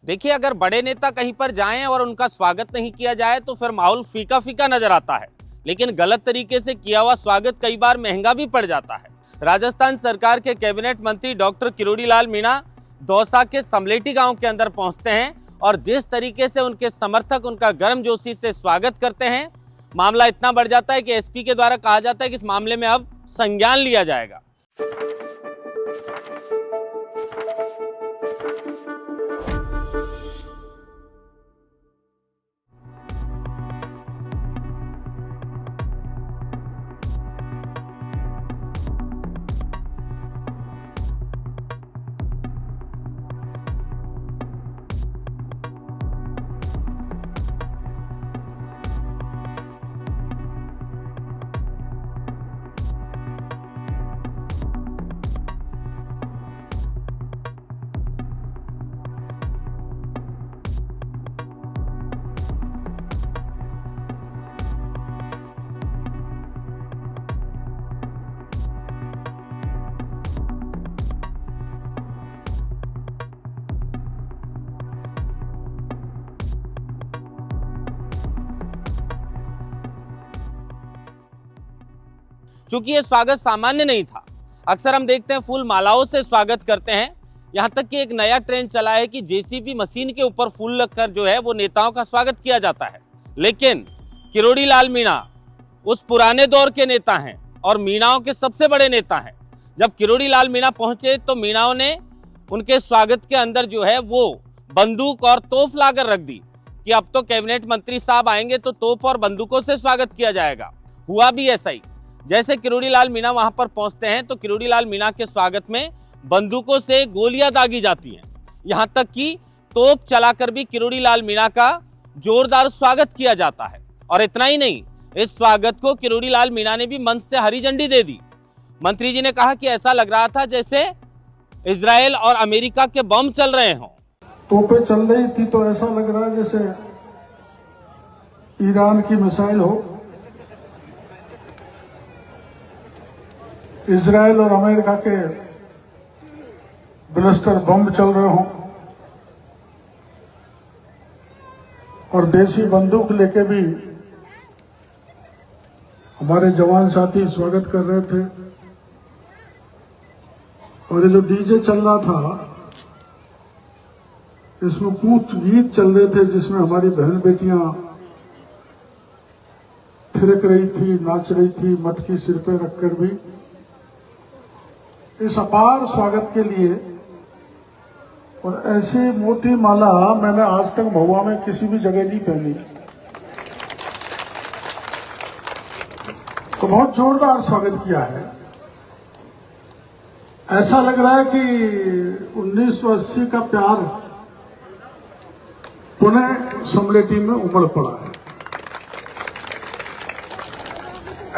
देखिए, अगर बड़े नेता कहीं पर जाएं और उनका स्वागत नहीं किया जाए तो फिर माहौल फीका फीका नजर आता है, लेकिन गलत तरीके से किया हुआ स्वागत कई बार महंगा भी पड़ जाता है। राजस्थान सरकार के कैबिनेट मंत्री डॉक्टर किरोड़ी लाल मीणा दौसा के समलेटी गांव के अंदर पहुंचते हैं और जिस तरीके से उनके समर्थक उनका गर्मजोशी से स्वागत करते हैं, मामला इतना बढ़ जाता है कि एसपी के द्वारा कहा जाता है कि इस मामले में अब संज्ञान लिया जाएगा। चूंकि यह स्वागत सामान्य नहीं था, अक्सर हम देखते हैं फूल मालाओं से स्वागत करते हैं। यहां तक कि एक नया ट्रेंड चला है कि जेसीबी मशीन के ऊपर फूल लगकर जो है वो नेताओं का स्वागत किया जाता है। लेकिन किरोड़ी लाल मीणा उस पुराने दौर के नेता हैं और मीणाओं के सबसे बड़े नेता हैं। जब किरोड़ी लाल मीणा पहुंचे तो मीणाओं ने उनके स्वागत के अंदर जो है वो बंदूक और तोप लाकर रख दी कि अब तो कैबिनेट मंत्री साहब आएंगे तो तोप और बंदूकों से स्वागत किया जाएगा। हुआ भी ऐसा ही। जैसे किरोड़ी लाल मीणा वहां पर पहुंचते हैं तो किरोड़ी लाल मीणा के स्वागत में बंदूकों से गोलियां दागी जाती हैं। यहां तक कि तोप चलाकर भी किरोड़ी लाल मीणा का जोरदार स्वागत किया जाता है। और इतना ही नहीं, इस स्वागत को किरोड़ी लाल मीणा ने भी मंच से हरी झंडी दे दी। मंत्री जी ने कहा कि ऐसा लग रहा था जैसे इजराइल और अमेरिका के बम चल रहे हों। तोपें चल रही थी तो ऐसा लग रहा है जैसे ईरान की मिसाइल हो, इजराइल और अमेरिका के ब्लास्टर बम चल रहे हों और देसी बंदूक लेके भी हमारे जवान साथी स्वागत कर रहे थे। और ये जो डीजे चल रहा था, इसमें कुछ गीत चल रहे थे जिसमें हमारी बहन बेटियां थिरक रही थी, नाच रही थी, मटकी सिर पे रखकर भी। इस अपार स्वागत के लिए और ऐसी मोटी माला मैंने आज तक महुआ में किसी भी जगह नहीं पहनी, तो बहुत जोरदार स्वागत किया है। ऐसा लग रहा है कि 1980 का प्यार पुनः समलेटी में उमड़ पड़ा है।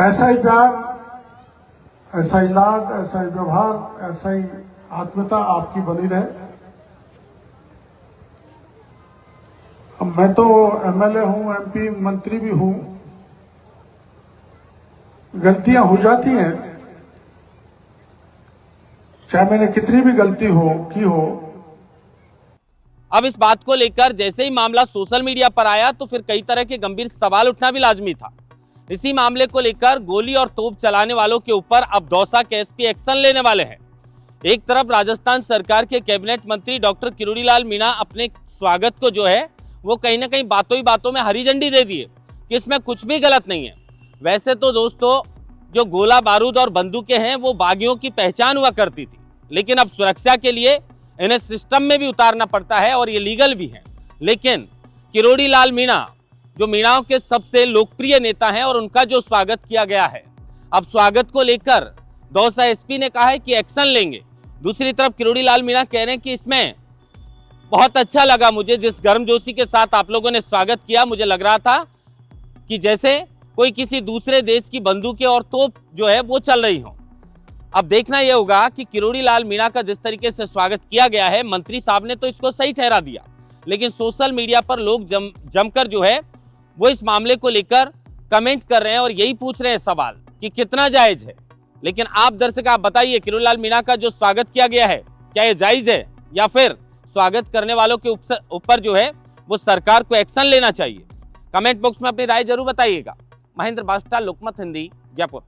ऐसा ही प्यार, ऐसा ही लाड, ऐसा ही व्यवहार, ऐसा ही आत्मीयता आपकी बनी रहे। अब मैं तो एमएलए हूं, एमपी, मंत्री भी हूं, गलतियां हो जाती हैं, चाहे मैंने कितनी भी गलती की हो। अब इस बात को लेकर जैसे ही मामला सोशल मीडिया पर आया तो फिर कई तरह के गंभीर सवाल उठना भी लाजमी था। इसी मामले को लेकर गोली और तोप चलाने वालों के ऊपर अब दौसा के एसपी एक्शन लेने वाले हैं। एक तरफ राजस्थान सरकार के कैबिनेट मंत्री डॉक्टर किरोड़ी लाल मीणा अपने स्वागत को जो है वो कहीं ना कहीं बातों ही बातों में हरी झंडी दे दिए कि इसमें कुछ भी गलत नहीं है। वैसे तो दोस्तों, जो गोला बारूद और बंदूकें हैं वो बागियों की पहचान हुआ करती थी, लेकिन अब सुरक्षा के लिए इन्हें सिस्टम में भी उतारना पड़ता है और ये लीगल भी है। लेकिन किरोड़ी लाल मीणा जो मीणाओं के सबसे लोकप्रिय नेता हैं और उनका जो स्वागत किया गया है, अब स्वागत को लेकर दौसा एसपी ने कहा है कि एक्शन लेंगे। दूसरी तरफ किरोड़ी लाल मीणा कह रहे हैं कि इसमें बहुत अच्छा लगा मुझे, जिस गर्मजोशी के साथ आप लोगों ने स्वागत किया, मुझे लग रहा था कि जैसे कोई किसी दूसरे देश की बंदूकें और तोप जो है वो चल रही हो। अब देखना यह होगा कि किरोड़ी लाल मीणा का जिस तरीके से स्वागत किया गया है, मंत्री साहब ने तो इसको सही ठहरा दिया, लेकिन सोशल मीडिया पर लोग जमकर जो है वो इस मामले को लेकर कमेंट कर रहे हैं और यही पूछ रहे हैं सवाल कि कितना जायज है। लेकिन आप दर्शक आप बताइए, किरोड़ी लाल मीणा का जो स्वागत किया गया है क्या ये जायज है या फिर स्वागत करने वालों के ऊपर जो है वो सरकार को एक्शन लेना चाहिए। कमेंट बॉक्स में अपनी राय जरूर बताइएगा। महेंद्र बास्टा, लोकमत हिंदी, जयपुर।